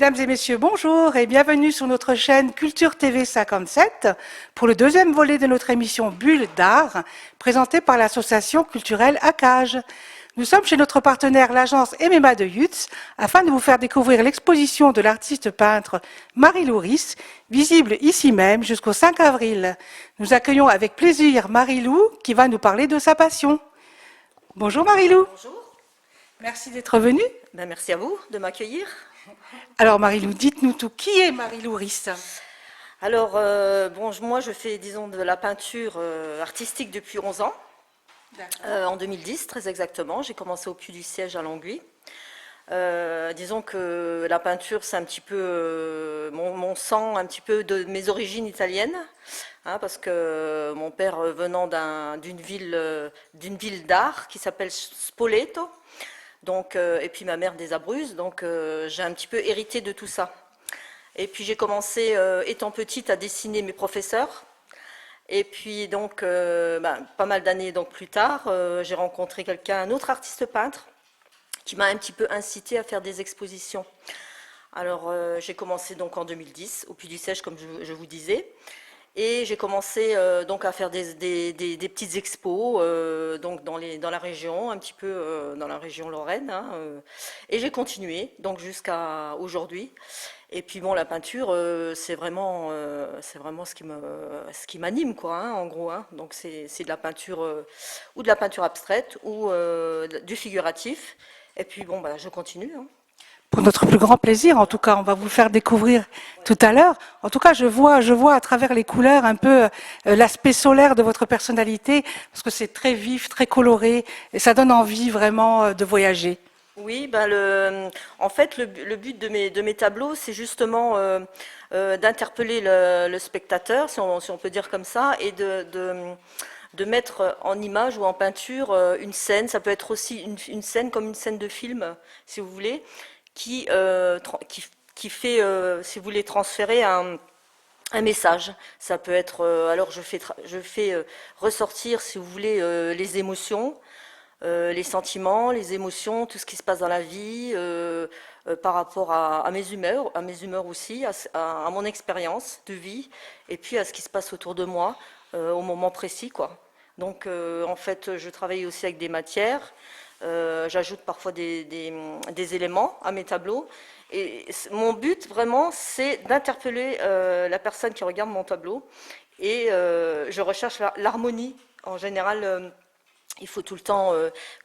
Mesdames et messieurs, bonjour et bienvenue sur notre chaîne Culture TV 57 pour le deuxième volet de notre émission Bulle d'art, présentée par l'association culturelle ACAGE. Nous sommes chez notre partenaire, l'agence MMA de Yutz, afin de vous faire découvrir l'exposition de l'artiste peintre Marie-Lou Ris, visible ici même jusqu'au 5 avril. Nous accueillons avec plaisir Marie-Lou qui va nous parler de sa passion. Bonjour Marie-Lou. Bonjour. Merci d'être venue. Merci à vous de m'accueillir. Alors Marie-Lou, dites-nous tout. Qui est Marie-Lou Ris? Alors, moi je fais, disons, de la peinture artistique depuis 11 ans. En 2010, très exactement. J'ai commencé au Puy du Siège à Longwy. Disons que la peinture, c'est un petit peu mon sang, un petit peu de mes origines italiennes. Parce que mon père venant d'une ville d'art qui s'appelle Spoleto. Donc, et puis ma mère des Abruzzes, donc j'ai un petit peu hérité de tout ça. Et puis j'ai commencé, étant petite, à dessiner mes professeurs. Et puis donc, pas mal d'années donc, plus tard, j'ai rencontré un autre artiste peintre, qui m'a un petit peu incité à faire des expositions. Alors j'ai commencé donc en 2010, au Puy du Siège, comme je vous disais. Et j'ai commencé donc à faire des petites expos donc dans la région, un petit peu dans la région Lorraine. Et j'ai continué donc jusqu'à aujourd'hui. Et puis bon, la peinture, c'est vraiment ce qui m'anime quoi, en gros. Donc c'est de la peinture ou de la peinture abstraite ou du figuratif. Et puis bon, je continue. Pour notre plus grand plaisir, en tout cas, on va vous le faire découvrir tout à l'heure. En tout cas, je vois à travers les couleurs un peu l'aspect solaire de votre personnalité, parce que c'est très vif, très coloré, et ça donne envie vraiment de voyager. Oui, en fait, le but de mes tableaux, c'est justement d'interpeller le spectateur, si on peut dire comme ça, et de mettre en image ou en peinture une scène. Ça peut être aussi une scène comme une scène de film, si vous voulez, qui fait, si vous voulez, transférer un message. Ça peut être, alors je fais ressortir, si vous voulez, les émotions, les sentiments, les émotions, tout ce qui se passe dans la vie, par rapport à mes humeurs aussi, à mon expérience de vie, et puis à ce qui se passe autour de moi, au moment précis, quoi. Donc, en fait, je travaille aussi avec des matières. J'ajoute parfois des éléments à mes tableaux. Et mon but, vraiment, c'est d'interpeller la personne qui regarde mon tableau. Et je recherche l'harmonie. En général, il faut tout le temps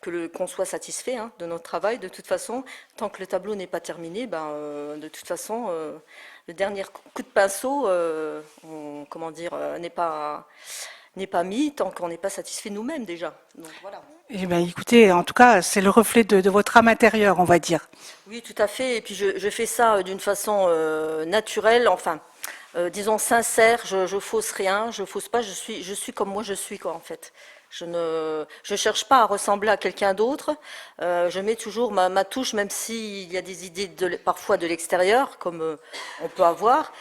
qu'on soit satisfait de notre travail. De toute façon, tant que le tableau n'est pas terminé, de toute façon, le dernier coup de pinceau, n'est pas mis tant qu'on n'est pas satisfait nous-mêmes déjà. Donc voilà. Eh bien, écoutez, en tout cas, c'est le reflet de votre âme intérieure, on va dire. Oui, tout à fait. Et puis je fais ça d'une façon naturelle, enfin, disons sincère. Je fausse rien, je fausse pas. Je suis comme moi je suis quoi en fait. Je cherche pas à ressembler à quelqu'un d'autre. Je mets toujours ma touche, même s'il y a des idées parfois de l'extérieur, comme on peut avoir.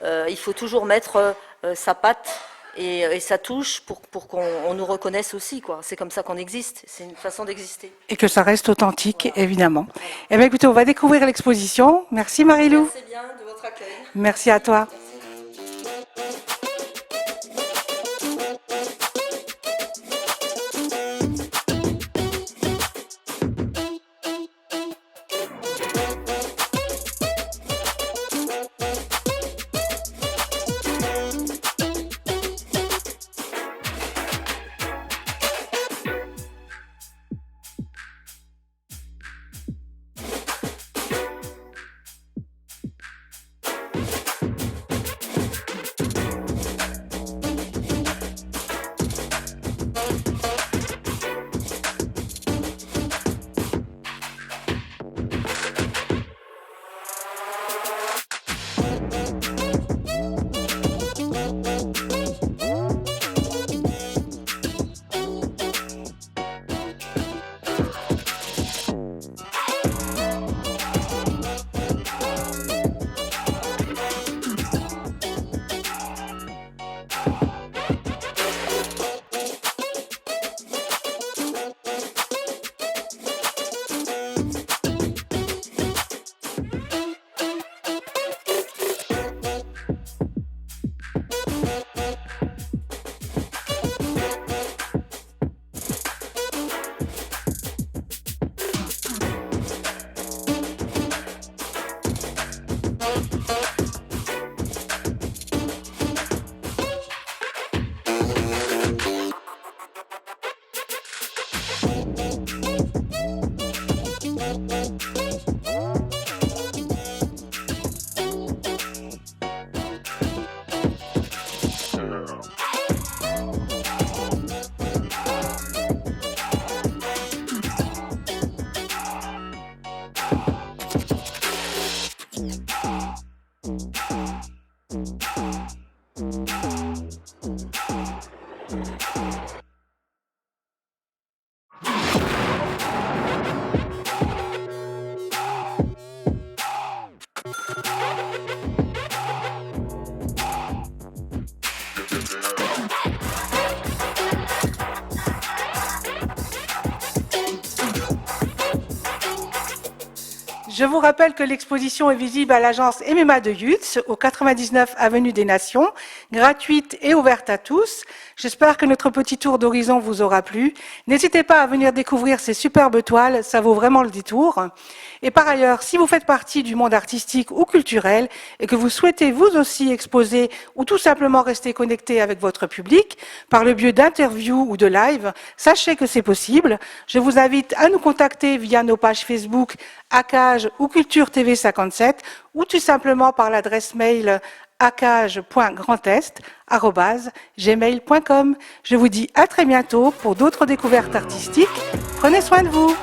Il faut toujours mettre sa patte. Et ça touche pour qu'on nous reconnaisse aussi, quoi. C'est comme ça qu'on existe. C'est une façon d'exister. Et que ça reste authentique, Voilà. évidemment. Eh bien, écoutez, on va découvrir l'exposition. Merci Marie-Lou. Merci bien de votre accueil. Merci à toi. Je vous rappelle que l'exposition est visible à l'agence Emema de Yutz, au 99 avenue des Nations, gratuite et ouverte à tous. J'espère que notre petit tour d'horizon vous aura plu. N'hésitez pas à venir découvrir ces superbes toiles, ça vaut vraiment le détour. Et par ailleurs, si vous faites partie du monde artistique ou culturel et que vous souhaitez vous aussi exposer ou tout simplement rester connecté avec votre public par le biais d'interviews ou de live, sachez que c'est possible. Je vous invite à nous contacter via nos pages Facebook ACAGE ou Culture TV 57 ou tout simplement par l'adresse mail acage.grandest@gmail.com. Je vous dis à très bientôt pour d'autres découvertes artistiques. Prenez soin de vous.